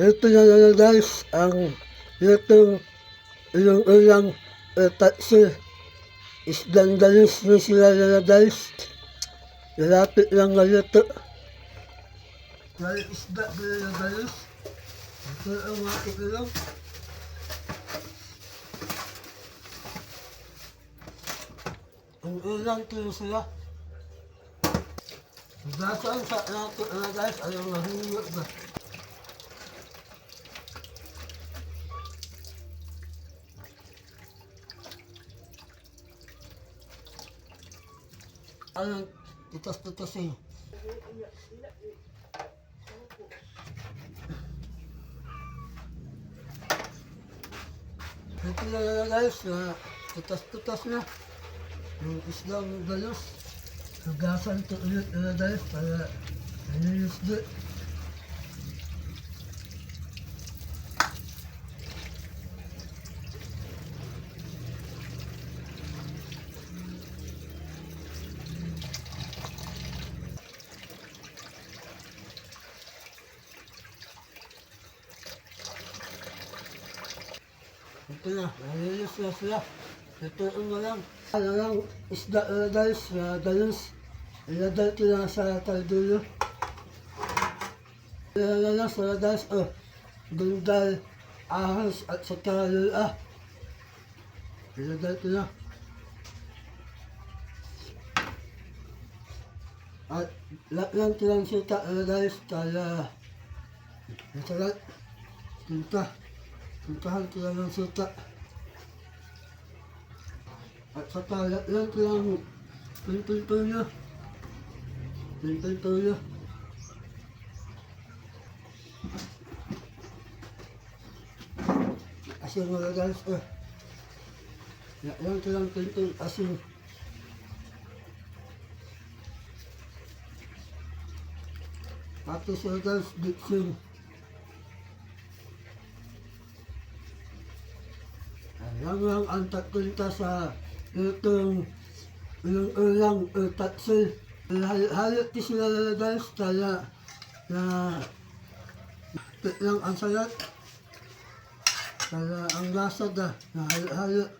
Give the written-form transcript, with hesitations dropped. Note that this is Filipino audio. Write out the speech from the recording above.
Ito na lang guys, ang lutong ulang tatsi. Isdang dalis na sila na guys. Lalapit lang na luto. Dahil isda sila na dalis. Ito ang mga ulang. Ang ulang tuyo sila. Dasaan sa nato na guys, ayaw nahulog ba. Alang titas-titas eh. Ito na guys, titas-titas na. Yung islang galos. Hugasan ito ulit na guys para nalilis din. Ito na, nalilis na sila. Ito na lang. Ano lang, isda na guys, galos. Iladal ko lang sa kaldulo. Iladal lang sa guys, gundal, ahas at sa kalula. Iladal ko lang. At laklan ko lang sita na guys, kaya nasalat. Puntahan ko lang ng sita. At saka laklan ko lang pintuyo. Pintuyo. Asin mga guys, laklan ko lang pintuyo asin. Pati siya guys, diksin. Ayan lang ang tatkunta sa itong ulang tatsil. Halit di sila guys, kaya na lang ang salat. Kaya ang lasa na halit.